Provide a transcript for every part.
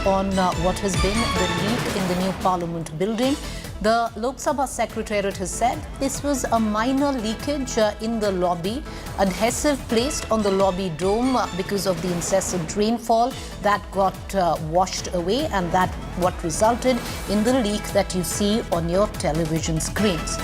on what has been the leak in the new Parliament building. The Lok Sabha Secretariat has said this was a minor leakage in the lobby, adhesive placed on the lobby dome because of the incessant rainfall that got washed away, and that what resulted in the leak that you see on your television screens.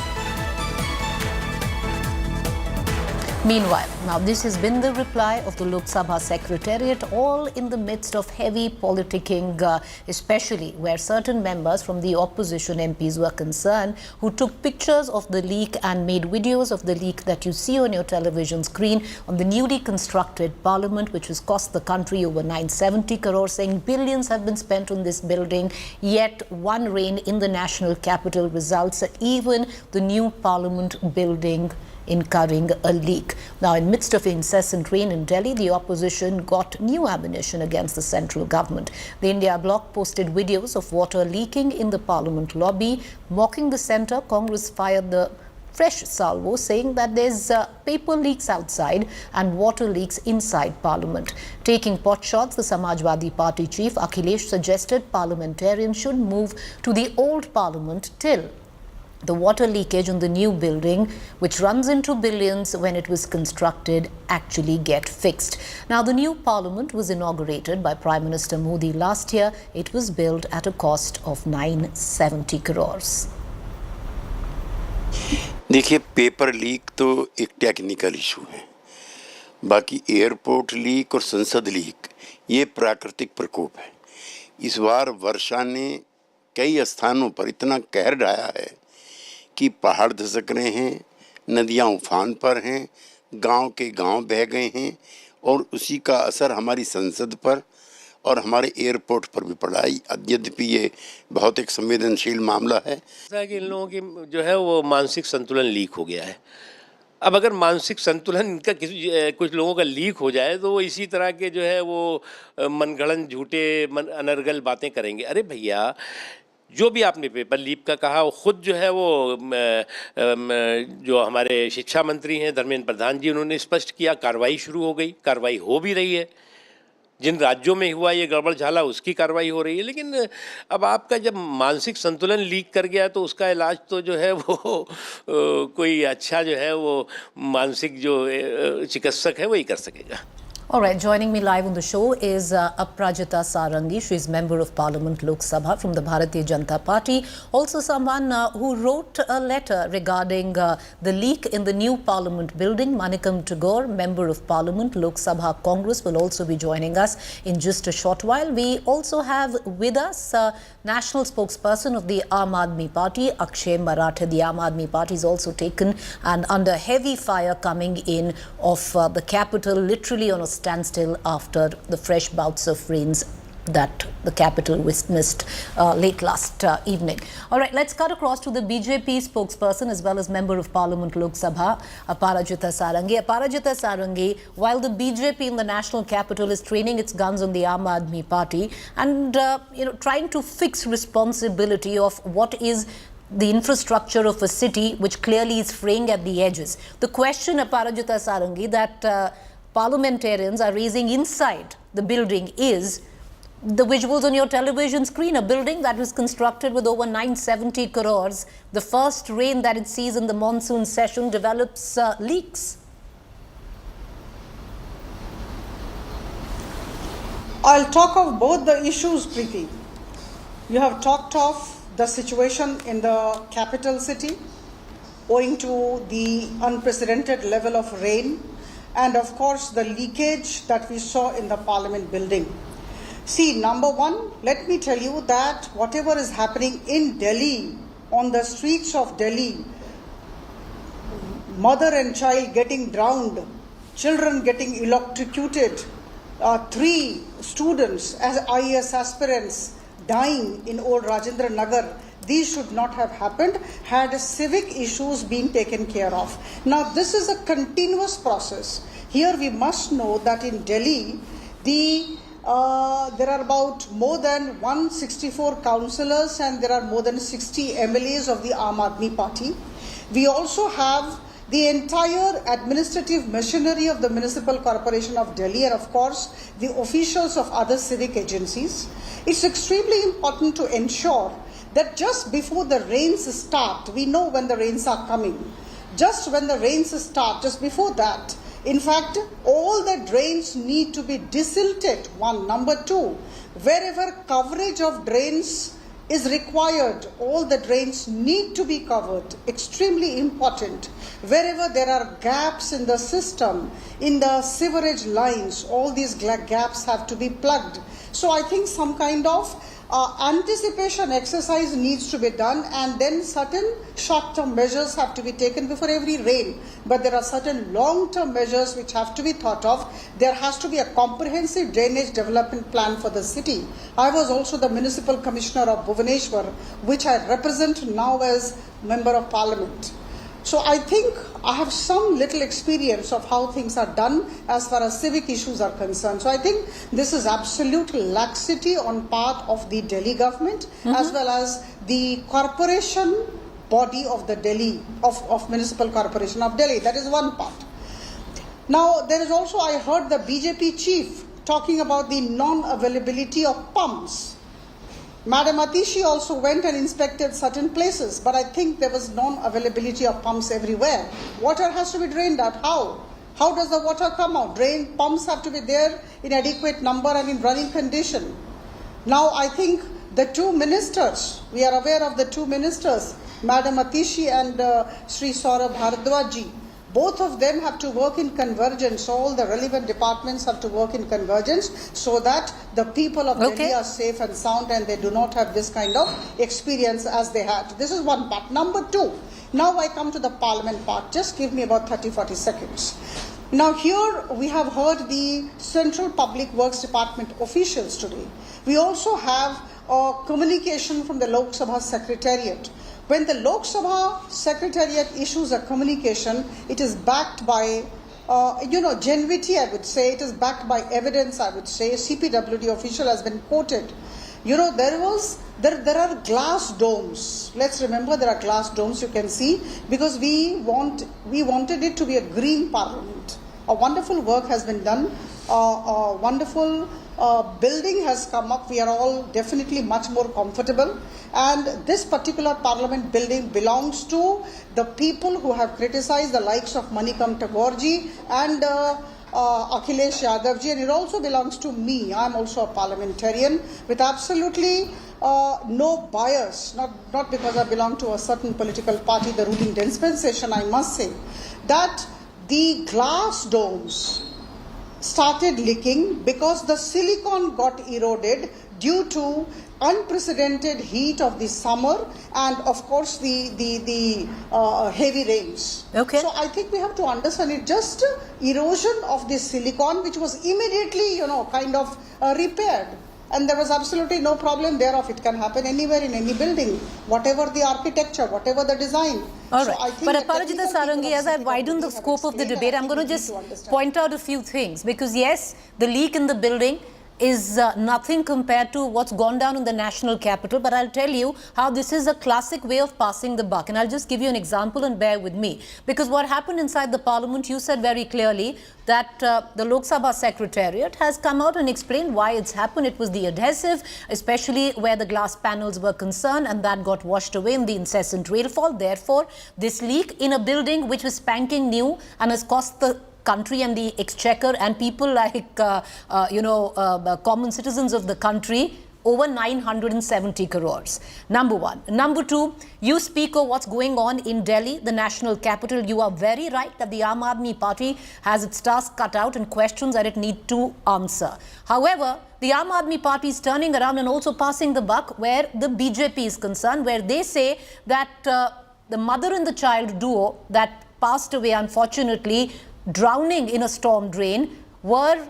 Meanwhile, now this has been the reply of the Lok Sabha Secretariat, all in the midst of heavy politicking, especially where certain members from the opposition MPs were concerned, who took pictures of the leak and made videos of the leak that you see on your television screen on the newly constructed Parliament, which has cost the country over 970 crore, saying billions have been spent on this building, yet one rain in the national capital results even the new Parliament building incurring a leak. Now, in midst of incessant rain in Delhi, the opposition got new ammunition against the central government. The India bloc posted videos of water leaking in the Parliament lobby. Mocking the centre, Congress fired the fresh salvo, saying that there's paper leaks outside and water leaks inside Parliament. Taking pot shots, the Samajwadi Party chief Akhilesh suggested parliamentarians should move to the old Parliament till the water leakage on the new building, which runs into billions when it was constructed, actually get fixed. Now, the new Parliament was inaugurated by Prime Minister Modi last year. It was built at a cost of 970 crores. देखिए, paper leak तो एक technical issue है, बाकी airport leak और संसद leak ये प्राकृतिक प्रकोप है। इस बार वर्षा ने कई स्थानों पर इतना कहर ढाया है कि पहाड़ धसक रहे हैं, नदियाँ उफान पर हैं, गांव के गांव बह गए हैं, और उसी का असर हमारी संसद पर और हमारे एयरपोर्ट पर भी पड़ा है। यद्यपि ये बहुत एक संवेदनशील मामला है। ऐसा कि इन लोगों की जो है वो मानसिक संतुलन लीक हो गया है। अब अगर मानसिक संतुलन इनका कुछ लोगों का लीक हो जाए तो वो इसी तरह के जो है वो मनगढ़ंत झूठे अनर्गल बातें करेंगे। अरे भैया, जो भी आपने पेपर लीक का कहा, वो खुद जो है वो जो हमारे शिक्षा मंत्री हैं धर्मेंद्र प्रधान जी, उन्होंने स्पष्ट किया, कार्रवाई शुरू हो गई, कार्रवाई हो भी रही है। जिन राज्यों में हुआ ये गड़बड़ झाला उसकी कार्रवाई हो रही है। लेकिन अब आपका जब मानसिक संतुलन लीक कर गया तो उसका इलाज तो जो है वो कोई अच्छा जो है वो मानसिक जो चिकित्सक है वही कर सकेगा। All right, joining me live on the show is Aprajita Sarangi. She is Member of Parliament Lok Sabha from the Bharatiya Janata Party. Also someone who wrote a letter regarding the leak in the new Parliament building. Manikam Tagore, Member of Parliament Lok Sabha Congress, will also be joining us in just a short while. We also have with us National Spokesperson of the Aam Aadmi Party, Akshay Marathe. The Aam Aadmi Party is also taken and under heavy fire coming in of the capital, literally on a standstill after the fresh bouts of rains that the capital witnessed late last evening. All right, let's cut across to the BJP spokesperson as well as Member of Parliament Lok Sabha, Aprajita Sarangi. Aprajita Sarangi, while the BJP in the national capital is training its guns on the Aam Aadmi Party and trying to fix responsibility of what is the infrastructure of a city which clearly is fraying at the edges, the question, Aprajita Sarangi, that parliamentarians are raising inside the building is the visuals on your television screen. A building that was constructed with over 970 crores. The first rain that it sees in the monsoon session develops leaks. I'll talk of both the issues, Preeti. You have talked of the situation in the capital city owing to the unprecedented level of rain, and of course the leakage that we saw in the Parliament building. See, number one, let me tell you that whatever is happening in Delhi, on the streets of Delhi, mother and child getting drowned, children getting electrocuted, 3 students as IAS aspirants dying in old Rajendra Nagar, these should not have happened had civic issues been taken care of. Now, this is a continuous process. Here we must know that in Delhi, there are about more than 164 councillors and there are more than 60 MLAs of the Aam Aadmi Party. We also have the entire administrative machinery of the Municipal Corporation of Delhi and of course the officials of other civic agencies. It's extremely important to ensure that just before the rains start, we know when the rains are coming, just when the rains start, just before that, in fact, all the drains need to be desilted, one. Number two, wherever coverage of drains is required, all the drains need to be covered, extremely important. Wherever there are gaps in the system, in the sewerage lines, all these gaps have to be plugged. So I think some kind of anticipation exercise needs to be done, and then certain short-term measures have to be taken before every rain. But there are certain long-term measures which have to be thought of. There has to be a comprehensive drainage development plan for the city. I was also the Municipal Commissioner of Bhubaneswar, which I represent now as Member of Parliament. So I think I have some little experience of how things are done as far as civic issues are concerned. So I think this is absolute laxity on part of the Delhi government as well as the corporation body of the Delhi, of Municipal Corporation of Delhi. That is one part. Now there is also, I heard the BJP chief talking about the non-availability of pumps. Madam Atishi also went and inspected certain places, but I think there was non-availability of pumps everywhere. Water has to be drained out. How? How does the water come out? Drain pumps have to be there in adequate number and in running condition. Now I think the two ministers, we are aware of the two ministers, Madam Atishi and Sri Saurabh Bharadwaj. Both of them have to work in convergence. All the relevant departments have to work in convergence so that the people of Delhi are safe and sound and they do not have this kind of experience as they had. This is one part. Number two, now I come to the Parliament part. Just give me about 30-40 seconds. Now here we have heard the Central Public Works Department officials today. We also have a communication from the Lok Sabha Secretariat. When the Lok Sabha Secretariat issues a communication, it is backed by, genuity, I would say. It is backed by evidence, I would say. CPWD official has been quoted. There are glass domes. Let's remember there are glass domes, you can see, because we wanted it to be a green parliament. A wonderful work has been done. A wonderful building has come up. We are all definitely much more comfortable. And this particular parliament building belongs to the people who have criticized the likes of Manikam Tagorji and Akhilesh Yadavji, and it also belongs to me. I am also a parliamentarian with absolutely no bias, not because I belong to a certain political party, the ruling dispensation, I must say, that the glass domes started leaking because the silicon got eroded due to unprecedented heat of the summer and of course the heavy rains. Okay. So I think we have to understand it just erosion of the silicon, which was immediately repaired, and there was absolutely no problem thereof. It can happen anywhere in any building, whatever the architecture, whatever the design. All so right. I think But Aparajita Sarangi, as I widen the scope of the debate, I'm going to just point out a few things, because yes, the leak in the building is nothing compared to what's gone down in the national capital, but I'll tell you how this is a classic way of passing the buck. And I'll just give you an example and bear with me. Because what happened inside the parliament, you said very clearly that the Lok Sabha Secretariat has come out and explained why it's happened. It was the adhesive, especially where the glass panels were concerned, and that got washed away in the incessant rainfall. Therefore, this leak in a building which was spanking new and has cost the country and the exchequer and people like, common citizens of the country over 970 crores. Number one. Number two, you speak of what's going on in Delhi, the national capital. You are very right that the Aam Aadmi Party has its task cut out and questions that it needs to answer. However, the Aam Aadmi Party is turning around and also passing the buck where the BJP is concerned, where they say that the mother and the child duo that passed away, unfortunately, drowning in a storm drain, were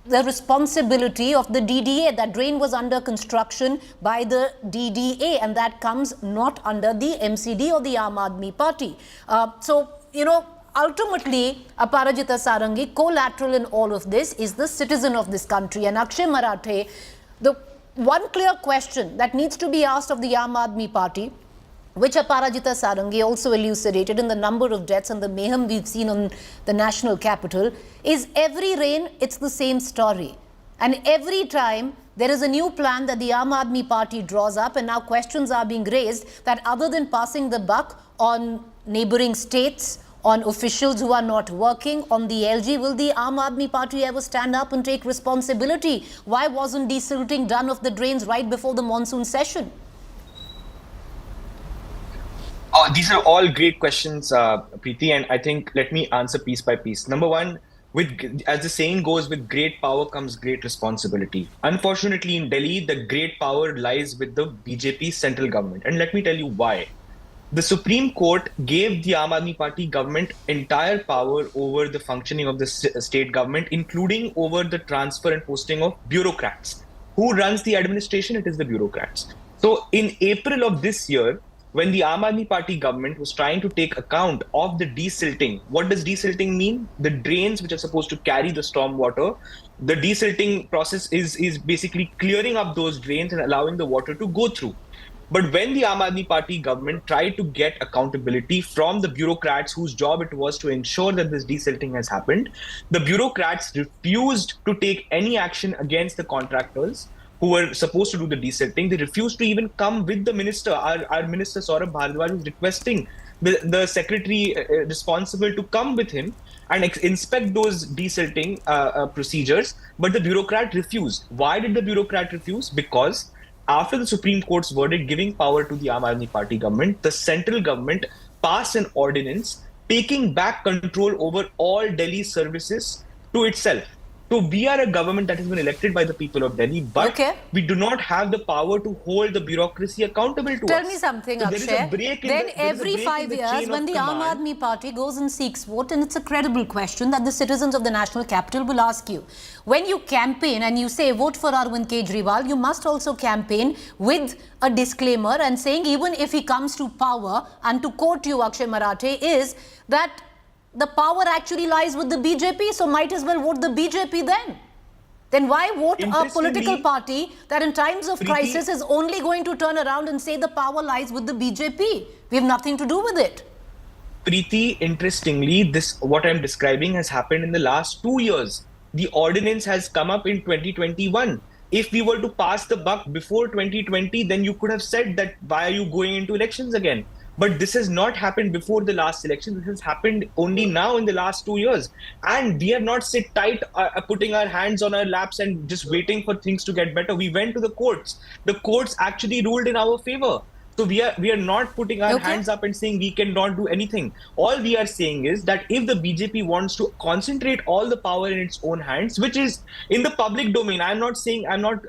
the responsibility of the DDA. That drain was under construction by the DDA, and that comes not under the MCD or the Aam Aadmi Party. Ultimately, Aparajita Sarangi, collateral in all of this is the citizen of this country. And Akshay Marathe, the one clear question that needs to be asked of the Aam Aadmi Party, which Aparajita Sarangi also elucidated in the number of deaths and the mayhem we've seen on the national capital, is every rain, it's the same story. And every time there is a new plan that the Aam Aadmi Party draws up, and now questions are being raised that other than passing the buck on neighbouring states, on officials who are not working, on the LG, will the Aam Aadmi Party ever stand up and take responsibility? Why wasn't desilting done of the drains right before the monsoon session? These are all great questions, Preeti, and I think let me answer piece by piece. Number one, as the saying goes, with great power comes great responsibility. Unfortunately, in Delhi, the great power lies with the BJP central government, and let me tell you why. The Supreme Court gave the Aam Aadmi Party government entire power over the functioning of the state government, including over the transfer and posting of bureaucrats. Who runs the administration? It is the bureaucrats. So in April of this year, when the Aam Aadmi Party government was trying to take account of the desilting, what does desilting mean? The drains which are supposed to carry the storm water, the desilting process is basically clearing up those drains and allowing the water to go through. But when the Aam Aadmi Party government tried to get accountability from the bureaucrats whose job it was to ensure that this desilting has happened, the bureaucrats refused to take any action against the contractors who were supposed to do the desilting. They refused to even come with the minister. Our minister Saurabh Bhardwaj was requesting the secretary responsible to come with him and inspect those desilting procedures, but the bureaucrat refused. Why did the bureaucrat refuse? Because after the Supreme Court's verdict giving power to the Aam Aadmi Party government, the central government passed an ordinance taking back control over all Delhi services to itself. So we are a government that has been elected by the people of Delhi, but we do not have the power to hold the bureaucracy accountable to us. Tell me something, Akshay. Then every 5 years, when the Aam Aadmi Party goes and seeks vote, and it's a credible question that the citizens of the national capital will ask you, when you campaign and you say vote for Arvind Kejriwal, you must also campaign with a disclaimer and saying even if he comes to power, and to quote you, Akshay Marathe, is that the power actually lies with the BJP, so might as well vote the BJP then. Then why vote a political party that in times of crisis is only going to turn around and say the power lies with the BJP? We have nothing to do with it. Preeti, interestingly, what I'm describing has happened in the last 2 years. The ordinance has come up in 2021. If we were to pass the buck before 2020, then you could have said that why are you going into elections again? But this has not happened before the last election. This has happened only now in the last 2 years. And we have not sit tight, putting our hands on our laps and just waiting for things to get better. We went to the courts. The courts actually ruled in our favor. So we are not putting our hands up and saying we cannot do anything. All we are saying is that if the BJP wants to concentrate all the power in its own hands, which is in the public domain, I'm not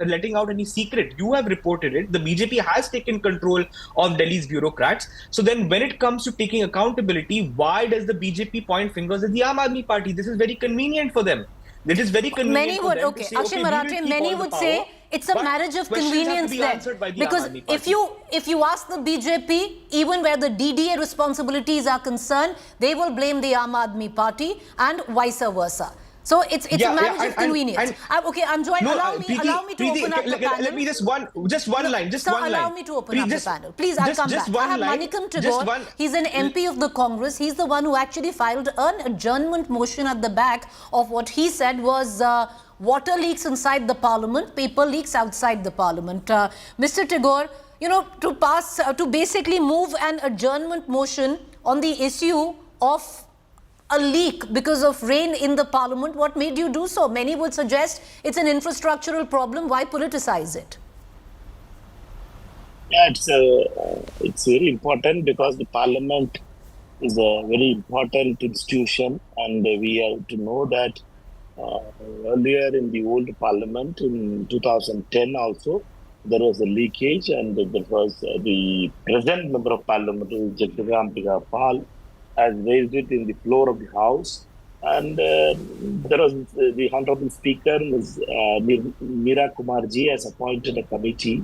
letting out any secret. You have reported it. The BJP has taken control of Delhi's bureaucrats. So then when it comes to taking accountability, why does the BJP point fingers at the Aam Aadmi Party? This is very convenient for them. It is very convenient. Many would, Akshay Marathe, many would say it's a marriage of convenience then. Because if you ask the BJP, even where the DDA responsibilities are concerned, they will blame the Aam Aadmi Party and vice versa. So it's a marriage of convenience. I'm joined. No, allow me to open up the panel. Let me just one line. Allow me to open up the panel. Please, I'll come back. I have Manikam Tagore. He's an MP of the Congress. He's the one who actually filed an adjournment motion at the back of what he said was water leaks inside the parliament, paper leaks outside the parliament. Mr. Tagore, to basically move an adjournment motion on the issue of a leak because of rain in the parliament, what made you do so? Many would suggest it's an infrastructural problem. Why politicize it? Yeah, it's very important because the parliament is a very important institution, and we have to know that earlier in the old parliament in 2010 also there was a leakage, and there was the present member of parliament, Jagdambiga Pal, has raised it in the floor of the house, and there was the Honorable Speaker, Ms. Meera Kumarji, has appointed a committee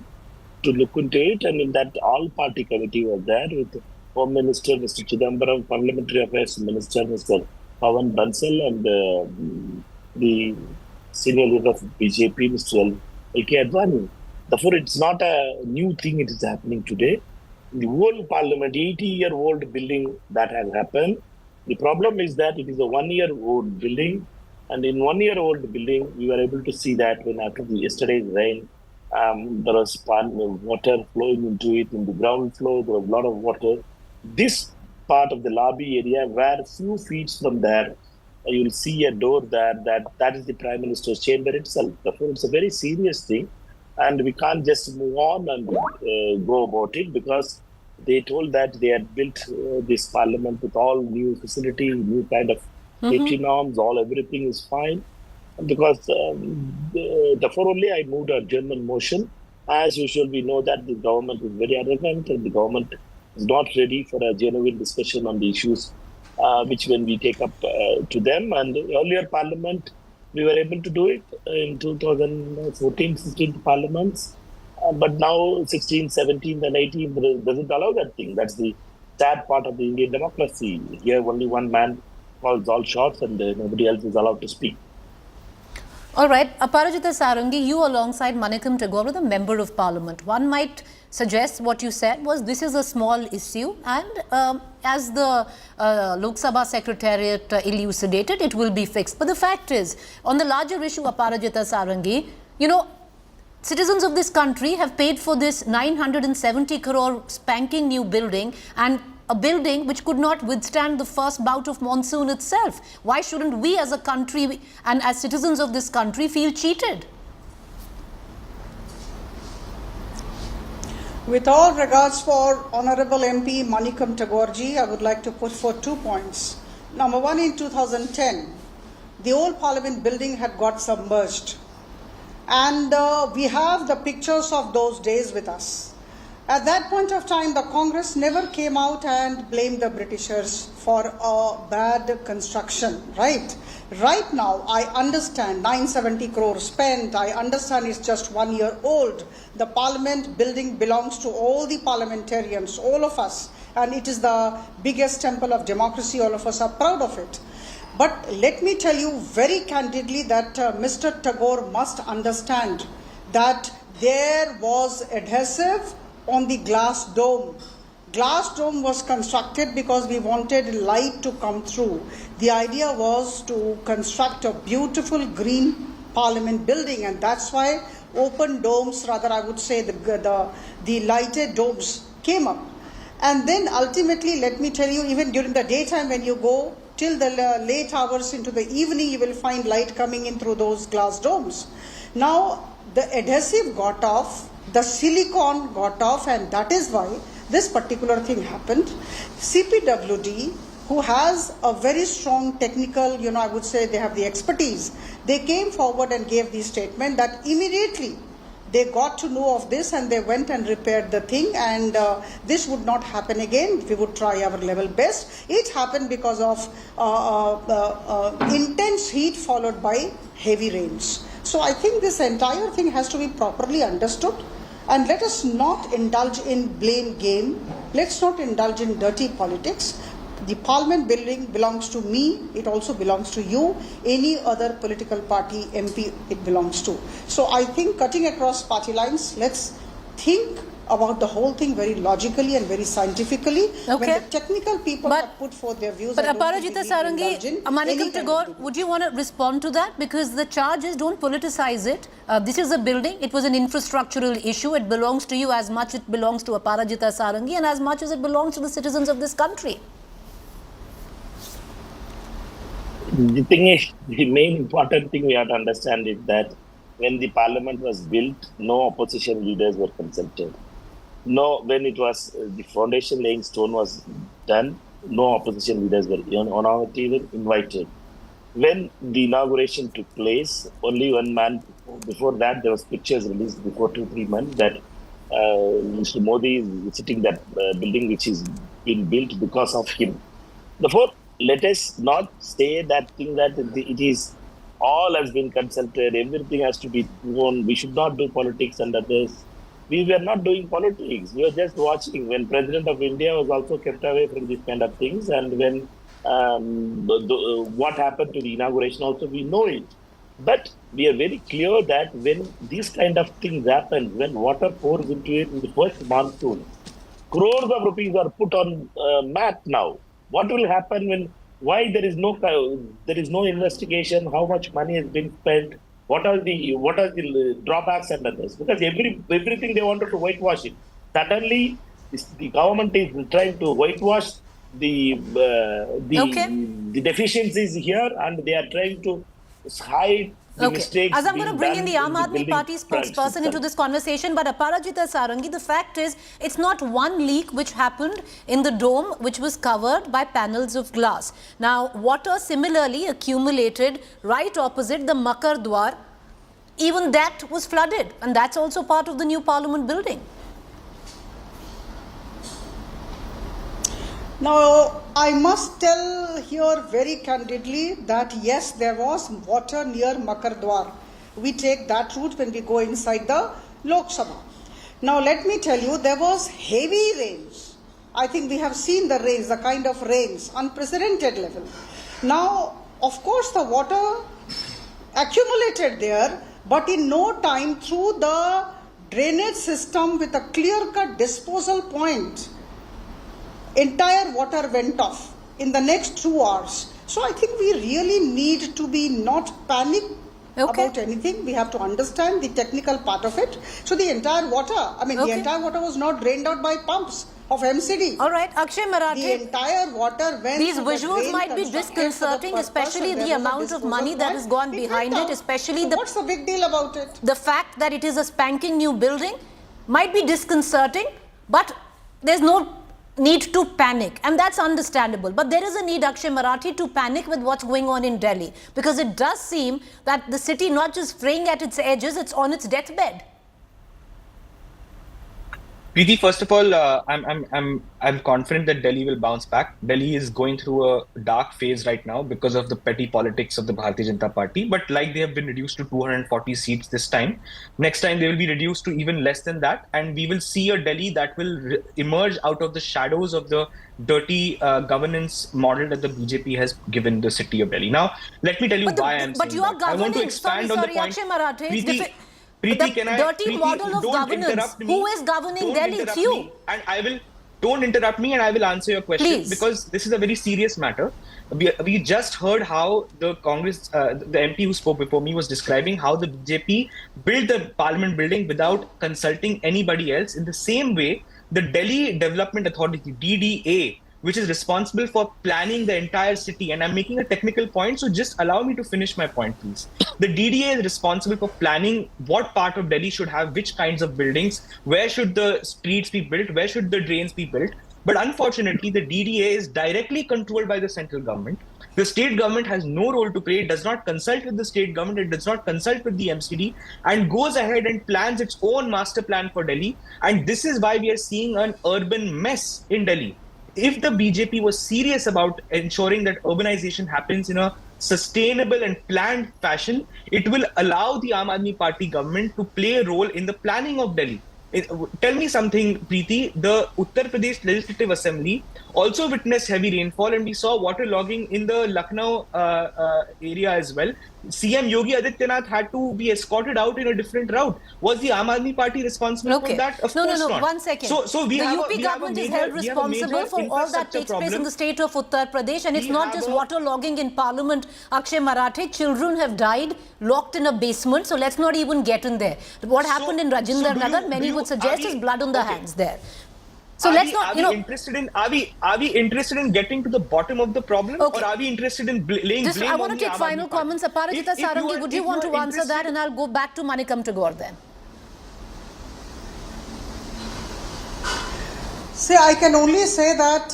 to look into it, and in that all-party committee was there with Home Minister Mr. Chidambaram, Parliamentary Affairs Minister Mr. Pawan Bansal, and the senior leader of BJP Mr. L.K. Advani. Therefore, it's not a new thing; it is happening today. The whole parliament, 80-year-old building that has happened. The problem is that it is a 1-year-old building, and in 1-year-old building, we were able to see that when after yesterday's rain, there was water flowing into it. In the ground floor, there was a lot of water. This part of the lobby area, where few feet from there, you'll see a door there. That is the Prime Minister's chamber itself. Therefore, it's a very serious thing, and we can't just move on and go about it, because they told that they had built this parliament with all new facility, new kind of safety norms, all everything is fine. Because therefore only I moved a German motion. As usual, we know that the government is very arrogant and the government is not ready for a genuine discussion on the issues which when we take up to them. And earlier parliament, we were able to do it in 2014, 16 parliaments. But now 16, 17 and 18 doesn't allow that thing. That's the sad part of the Indian democracy. Here only one man calls all shots and nobody else is allowed to speak. All right, Aparajita Sarangi, you alongside Manikam Tagore were the Member of Parliament. One might suggest what you said was this is a small issue, and as the Lok Sabha Secretariat elucidated, it will be fixed. But the fact is, on the larger issue, Aparajita Sarangi, you know, citizens of this country have paid for this 970 crore spanking new building, and a building which could not withstand the first bout of monsoon itself. Why shouldn't we as a country and as citizens of this country feel cheated? With all regards for Honorable MP Manikam Tagore-ji, I would like to put forth 2 points. Number one, in 2010, the old Parliament building had got submerged. And we have the pictures of those days with us. At that point of time, the Congress never came out and blamed the Britishers for a bad construction, right? Right now, I understand 970 crore spent. I understand it's just 1 year old. The Parliament building belongs to all the parliamentarians, all of us. And it is the biggest temple of democracy. All of us are proud of it. But let me tell you very candidly that Mr. Tagore must understand that there was adhesive on the glass dome. Glass dome was constructed because we wanted light to come through. The idea was to construct a beautiful green Parliament building, and that's why open domes, rather I would say the lighted domes came up. And then ultimately, let me tell you, even during the daytime when you go, till the late hours into the evening, you will find light coming in through those glass domes. Now, the adhesive got off, the silicone got off, and that is why this particular thing happened. CPWD, who has a very strong technical, I would say they have the expertise, they came forward and gave the statement that immediately they got to know of this and they went and repaired the thing, and this would not happen again. We would try our level best. It happened because of intense heat followed by heavy rains. So I think this entire thing has to be properly understood, and let us not indulge in blame game. Let's not indulge in dirty politics. The Parliament building belongs to me, it also belongs to you, any other political party MP it belongs to. So I think cutting across party lines, let's think about the whole thing very logically and very scientifically. Okay. When the technical people have put forth their views. But Aparajita Sarangi, Manikam Tagore, would you want to respond to that? Because the charge is don't politicize it. This is a building. It was an infrastructural issue. It belongs to you as much it belongs to Aparajita Sarangi and as much as it belongs to the citizens of this country. The thing is, the main important thing we have to understand is that when the parliament was built, no opposition leaders were consulted. No, when it was the foundation laying stone was done, no opposition leaders were even invited. When the inauguration took place, only one man. Before that, there was pictures released before 2-3 months that Mr. Modi is visiting that building which is being built because of him. Therefore, let us not say that thing that it is all has been consulted, everything has to be known. We should not do politics under this. We were not doing politics. We were just watching. When President of India was also kept away from these kind of things, and when what happened to the inauguration also, we know it. But we are very clear that when these kind of things happen, when water pours into it in the first monsoon, crores of rupees are put on mat now. What will happen when? Why there is no investigation? How much money has been spent? What are the drawbacks and others? Because everything they wanted to whitewash it. Suddenly, the government is trying to whitewash Okay. the deficiencies here, and they are trying to hide the mistakes. As I'm going to bring in the Aam Aadmi building Party spokesperson into this conversation, but Aparajita Sarangi, the fact is, it's not one leak which happened in the dome, which was covered by panels of glass. Now, water similarly accumulated right opposite the Makar Dwar. Even that was flooded, and that's also part of the new Parliament building. Now, I must tell here very candidly that yes, there was water near Makar Dwar. We take that route when we go inside the Lok Sabha. Now, let me tell you, there was heavy rains. I think we have seen the rains, the kind of rains, unprecedented level. Now, of course, the water accumulated there, but in no time through the drainage system with a clear-cut disposal point, entire water went off in the next 2 hours. So I think we really need to be not panic about anything. We have to understand the technical part of it. So the entire water, the entire water was not drained out by pumps of MCD. All right, Akshay Marathe. The entire water went. These visuals might be disconcerting, especially the amount of money that has gone behind it, especially so what's the big deal about it? The fact that it is a spanking new building might be disconcerting, but there's no need to panic, and that's understandable. But there is a need, Akshay Marathe, to panic with what's going on in Delhi, because it does seem that the city not just fraying at its edges, it's on its deathbed. Preeti, first of all, I'm confident that Delhi will bounce back. Delhi is going through a dark phase right now because of the petty politics of the Bharatiya Janata Party. But like they have been reduced to 240 seats this time, next time they will be reduced to even less than that, and we will see a Delhi that will emerge out of the shadows of the dirty governance model that the BJP has given the city of Delhi. Now, let me tell you why I'm saying that. I want to expand on the point. Akshay Marathe, Preeti, dirty model of governance. Who is governing Delhi? It's you. And don't interrupt me, and I will answer your question. Please. Because this is a very serious matter. We just heard how the Congress, the MP who spoke before me was describing how the BJP built the Parliament building without consulting anybody else. In the same way, the Delhi Development Authority, DDA, which is responsible for planning the entire city. And I'm making a technical point, so just allow me to finish my point, please. The DDA is responsible for planning what part of Delhi should have which kinds of buildings, where should the streets be built, where should the drains be built. But unfortunately, the DDA is directly controlled by the central government. The state government has no role to play. It does not consult with the state government. It does not consult with the MCD, and goes ahead and plans its own master plan for Delhi. And this is why we are seeing an urban mess in Delhi. If the BJP was serious about ensuring that urbanization happens in a sustainable and planned fashion, it will allow the Aam Aadmi Party government to play a role in the planning of Delhi. Tell me something, Preeti. The Uttar Pradesh Legislative Assembly also witnessed heavy rainfall, and we saw water logging in the Lucknow area as well. CM Yogi Adityanath had to be escorted out in a different route. Was the Aam Aadmi Party responsible for that? Of course not. 1 second. So the UP government is held responsible for all that takes place in the state of Uttar Pradesh, and it's not just water logging in Parliament. Akshay Marathe, children have died locked in a basement, so let's not even get in there. What happened in Rajinder Nagar, many would suggest, is blood on the hands there. So let's not, Are we interested in getting to the bottom of the problem, or are we interested in laying blame I want to on the take Aam final Aadmi Party? comments. Aparajita Sarangi, would you want to answer that? And I'll go back to Manikam Tagore then. See, I can only say that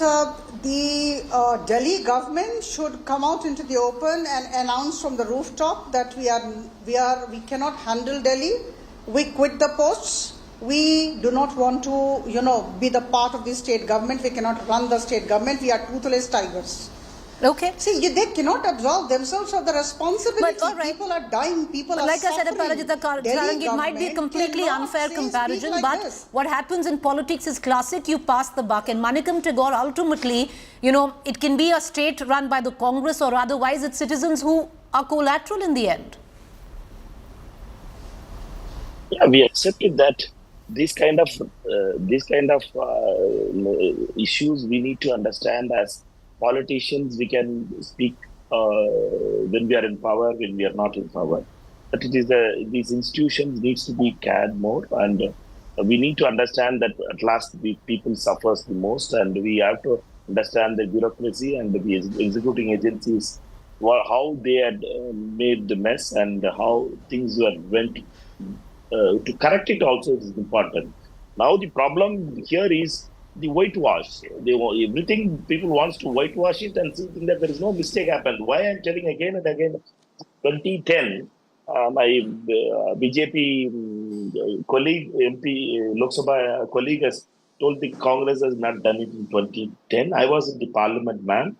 the Delhi government should come out into the open and announce from the rooftop that we cannot handle Delhi. We quit the posts. We do not want to, be the part of the state government. We cannot run the state government. We are toothless tigers. Okay. See, they cannot absolve themselves of the responsibility. But, all right. People are dying. People are like suffering. I said, Aparajita Sarangi, it might be a completely unfair comparison, but what happens in politics is classic. You pass the buck. And Manikam Tagore, ultimately, it can be a state run by the Congress, or otherwise it's citizens who are collateral in the end. Yeah, we accepted that issues we need to understand as politicians. We can speak when we are in power, when we are not in power, but these institutions needs to be cared more, and we need to understand that at last the people suffers the most, and we have to understand the bureaucracy and the executing agencies, how they had made the mess and how things were went. To correct it also is important. Now the problem here is the whitewash. Everything people wants to whitewash it and think that there is no mistake happened. Why I'm telling again and again, 2010, my BJP colleague, MP, Lok Sabha colleague has told the Congress has not done it in 2010. I was in the parliament, man.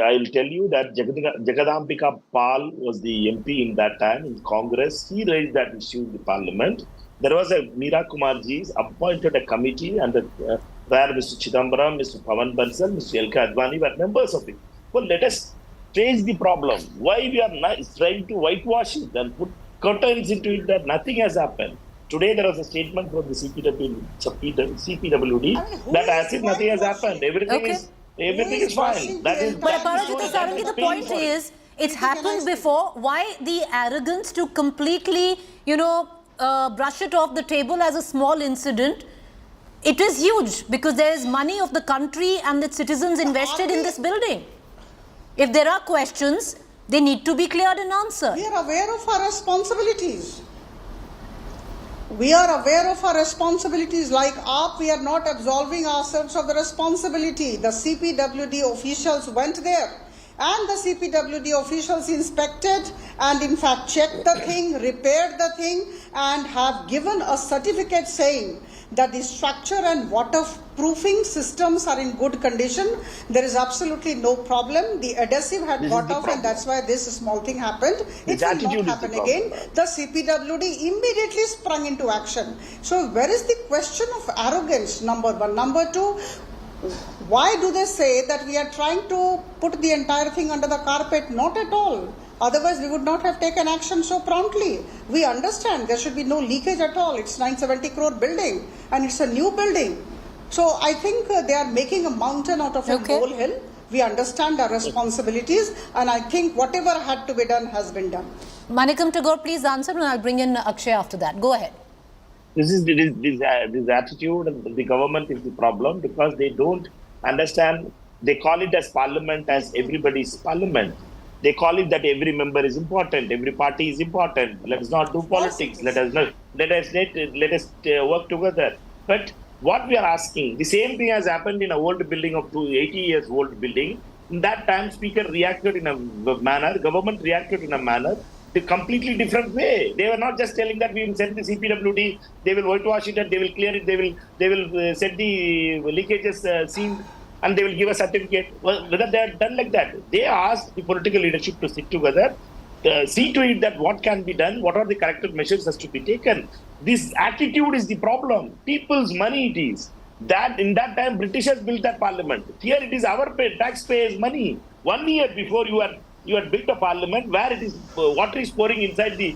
I will tell you that Jagadambika Pal was the MP in that time in Congress. He raised that issue in the parliament. There was a Meera Kumarji appointed a committee and where Mr. Chidambaram, Mr. Pawan Bansal, Mr. L.K. Advani were members of it. Well, let us face the problem. Why we are not trying to whitewash it and put curtains into it that nothing has happened. Today there was a statement from the CPWD that as if nothing has happened. Everything is fine. That is. But Aparajita Sarangi, the point is, it's happened before. Why the arrogance to completely, brush it off the table as a small incident? It is huge because there is money of the country and its citizens invested in this building. If there are questions, they need to be cleared and answered. We are aware of our responsibilities. We are aware of our responsibilities. Like AAP, we are not absolving ourselves of the responsibility. The CPWD officials went there and the CPWD officials inspected and in fact checked the thing, repaired the thing and have given a certificate saying that the structure and waterproofing systems are in good condition. There is absolutely no problem. The adhesive had got off and that's why this small thing happened. It will not happen again. The CPWD immediately sprung into action. So where is the question of arrogance, number one? Number two, why do they say that we are trying to put the entire thing under the carpet? Not at all. Otherwise, we would not have taken action so promptly. We understand there should be no leakage at all. It's 970 crore building and it's a new building. So I think they are making a mountain out of a molehill. We understand our responsibilities and I think whatever had to be done has been done. Manikam Tagore, please answer and I'll bring in Akshay after that. Go ahead. This attitude and the government is the problem because they don't understand. They call it as parliament as everybody's parliament. They call it that every member is important, every party is important. Let us not do politics. Let us work together. But what we are asking, the same thing has happened in an old building of 80 years old building. In that time, speaker reacted in a manner, government reacted in a manner, a completely different way. They were not just telling that we will send the CPWD, they will whitewash it and they will clear it, they will set the leakages seen and they will give a certificate. Well, whether they are done like that, they asked the political leadership to sit together, see to it that what can be done, what are the corrective measures has to be taken. This attitude is the problem. People's money it is. That in that time Britishers built that parliament. Here it is our taxpayers' money. 1 year before you had built a parliament where it is water is pouring inside the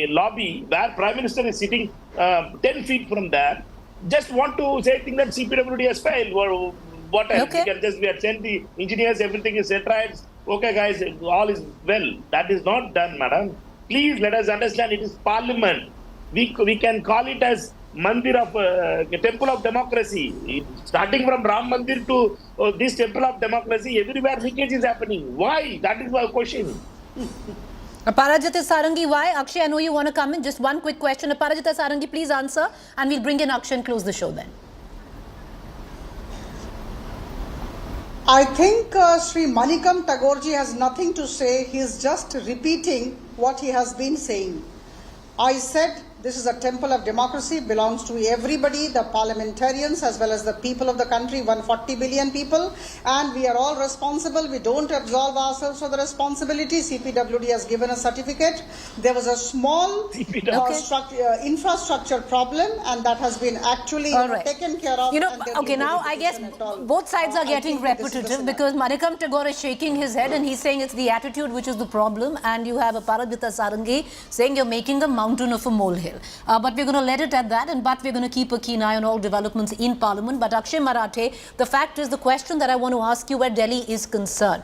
lobby, where Prime Minister is sitting 10 feet from there. Just want to say think that CPWD has failed or what else? We have sent the engineers, everything is set right. Okay, guys, all is well. That is not done, madam. Please let us understand it is parliament. We can call it as Mandir of Temple of Democracy. Starting from Ram Mandir to this Temple of Democracy, everywhere leakage is happening. Why? That is my question. Aparajita Sarangi, why? Akshay, I know you want to come in. Just one quick question. Aparajita Sarangi, please answer and we'll bring in Akshay and close the show then. I think Sri Manikam Tagorji has nothing to say. He is just repeating what he has been saying. I said this is a temple of democracy, belongs to everybody, the parliamentarians as well as the people of the country, 140 billion people, and we are all responsible. We don't absolve ourselves of the responsibility. CPWD has given a certificate. There was a small infrastructure problem and that has been actually taken care of. Now I guess both sides are getting repetitive because Manikam Tagore is shaking his head and he's saying it's the attitude which is the problem, and you have Aparajita Sarangi saying you're making a mountain of a molehill. while. But we're going to let it at that, but we're going to keep a keen eye on all developments in Parliament. But Akshay Marathe, the fact is, the question that I want to ask you where Delhi is concerned.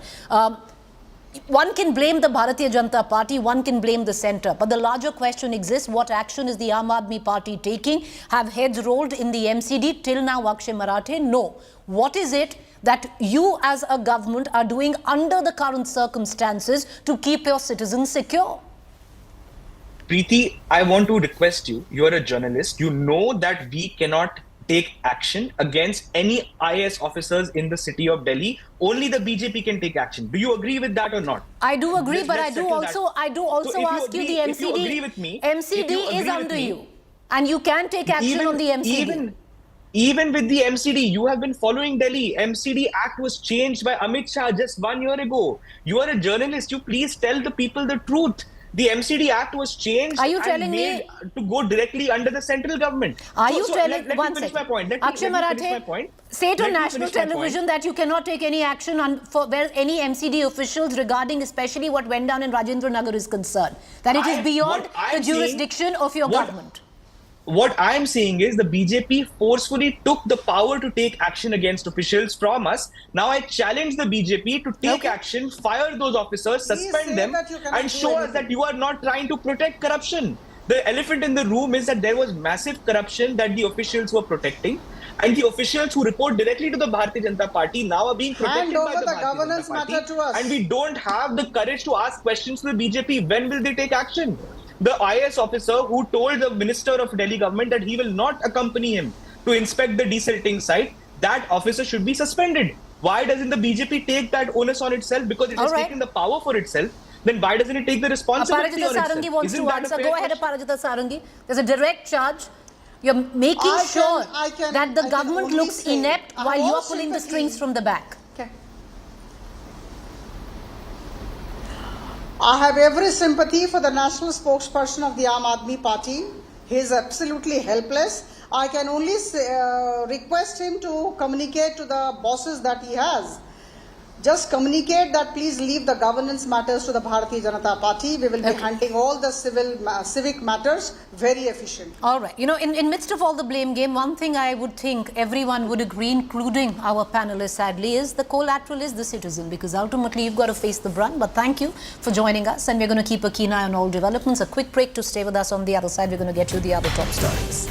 One can blame the Bharatiya Janata Party, one can blame the centre. But the larger question exists, what action is the Aam Aadmi Party taking? Have heads rolled in the MCD? Till now, Akshay Marathe, no. What is it that you as a government are doing under the current circumstances to keep your citizens secure? Preeti, I want to request you, you're a journalist, you know that we cannot take action against any IAS officers in the city of Delhi. Only the BJP can take action. Do you agree with that or not? I do agree, but I do also ask you, the MCD, if you agree with me, MCD is under you. And you can take action on the MCD. Even with the MCD, you have been following Delhi. MCD Act was changed by Amit Shah just 1 year ago. You are a journalist. You please tell the people the truth. The MCD Act was changed and made to go directly under the central government. Are you telling... Let me finish my point. Akshay Marathe, say to national television that you cannot take any action on for where any MCD officials regarding especially what went down in Rajendra Nagar is concerned. That it is beyond the jurisdiction of your government. What I'm saying is the BJP forcefully took the power to take action against officials from us. Now I challenge the BJP to take action, fire those officers, suspend them, and show us that you are not trying to protect corruption. The elephant in the room is that there was massive corruption that the officials were protecting, and the officials who report directly to the Bharatiya Janata Party now are being protected by the governance matter to us. And we don't have the courage to ask questions to the BJP. When will they take action? The IAS officer who told the minister of Delhi government that he will not accompany him to inspect the desilting site, that officer should be suspended. Why doesn't the BJP take that onus on itself? Because it has taken the power for itself. Then why doesn't it take the responsibility on itself? Aparajita Sarangi wants to answer. Go ahead, Aparajita Sarangi. There's a direct charge. You're making sure that the government looks inept while you're pulling the strings from the back. I have every sympathy for the national spokesperson of the Aam Aadmi Party. He is absolutely helpless. I can only request him to communicate to the bosses that he has. Just communicate that please leave the governance matters to the Bharatiya Janata Party. We will be handling all the civic matters very efficient. All right. You know, in midst of all the blame game, one thing I would think everyone would agree, including our panelists, sadly, is the collateral is the citizen, because ultimately you've got to face the brunt. But thank you for joining us, and we're going to keep a keen eye on all developments. A quick break to stay with us. On the other side, we're going to get you the other top stories.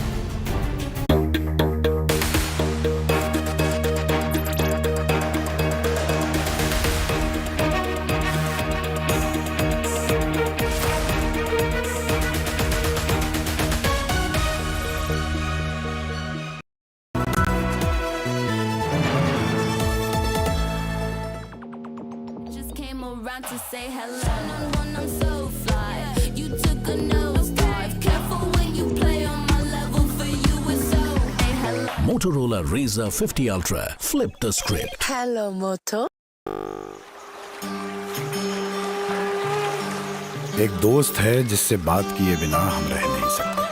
To say hello, I'm so fly. You took a nosedive. Careful when you play on my level. For you it's so. Hey, hello. Motorola Razr 50 Ultra. Flip the script. Hello, Moto. एक दोस्त है जिससे बात किए बिना हम रह नहीं सकते.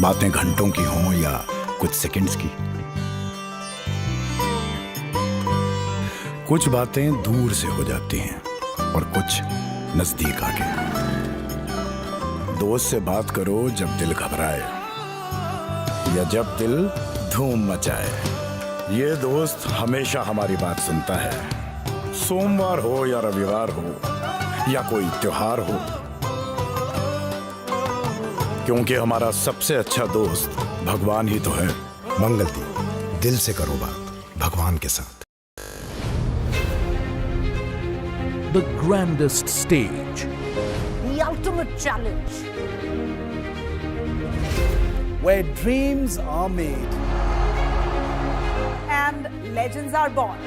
बातें घंटों की हों या कुछ सेकंड्स की. कुछ बातें दूर से हो जाती हैं और कुछ नजदीक आके. दोस्त से बात करो जब दिल घबराए या जब दिल धूम मचाए. ये दोस्त हमेशा हमारी बात सुनता है. सोमवार हो या रविवार हो या कोई त्योहार हो, क्योंकि हमारा सबसे अच्छा दोस्त भगवान ही तो है. मंगल दी, दिल से करो बात भगवान के साथ. The grandest stage. The ultimate challenge. Where dreams are made and legends are born.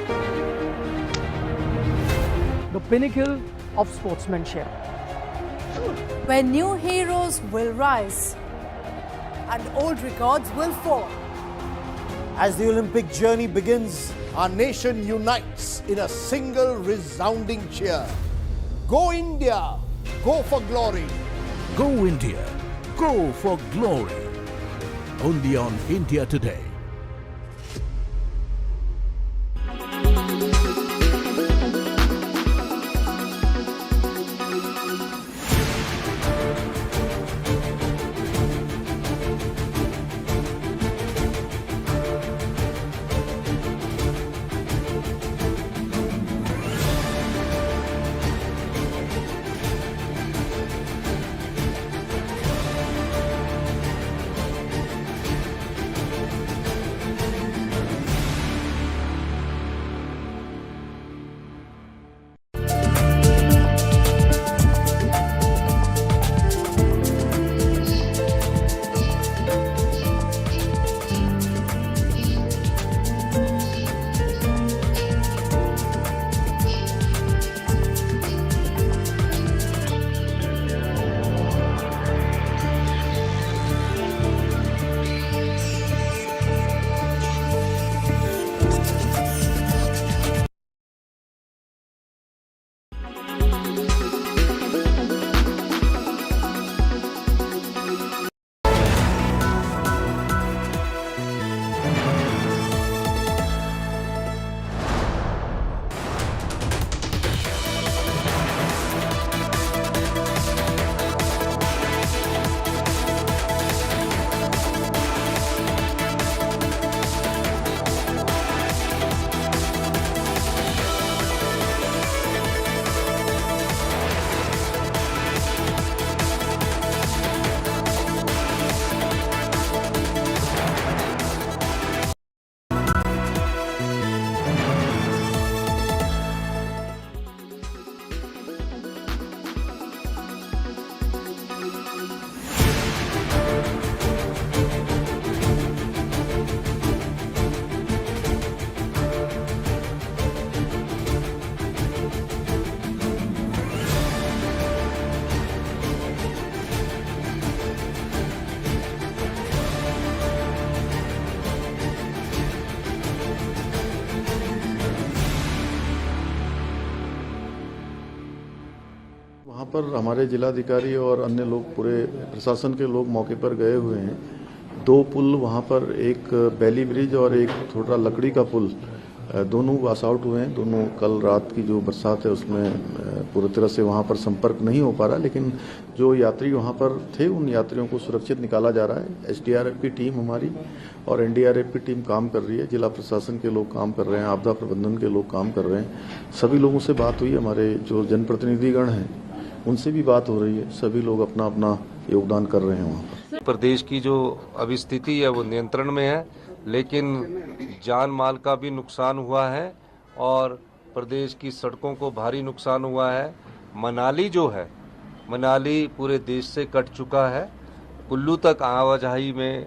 The pinnacle of sportsmanship. Where new heroes will rise and old records will fall. As the Olympic journey begins, our nation unites in a single resounding cheer. Go India, go for glory. Go India, go for glory. Only on India Today. पर हमारे जिलाधिकारी और अन्य लोग, पूरे प्रशासन के लोग मौके पर गए हुए हैं। 2 पुल वहाँ पर, एक बैली ब्रिज और एक थोड़ा लकड़ी का पुल, दोनों वाश आउट हुए हैं। दोनों कल रात की जो बरसात है उसमें पूरी तरह से वहाँ पर संपर्क नहीं हो पा रहा, लेकिन जो यात्री वहाँ पर थे उन यात्रियों को सुरक्षित निकाला जा रहा है। एसडीआरएफ की टीम हमारी और एनडीआरएफ की टीम काम कर रही है, जिला प्रशासन के लोग काम कर रहे हैं, आपदा प्रबंधन के लोग काम कर रहे हैं। सभी लोगों से बात हुई, हमारे जो जनप्रतिनिधिगण हैं उनसे भी बात हो रही है। सभी लोग अपना अपना योगदान कर रहे हैं वहाँ पर। प्रदेश की जो अभी स्थिति है वो नियंत्रण में है, लेकिन जान माल का भी नुकसान हुआ है और प्रदेश की सड़कों को भारी नुकसान हुआ है। मनाली जो है, मनाली पूरे देश से कट चुका है। कुल्लू तक आवाजाही में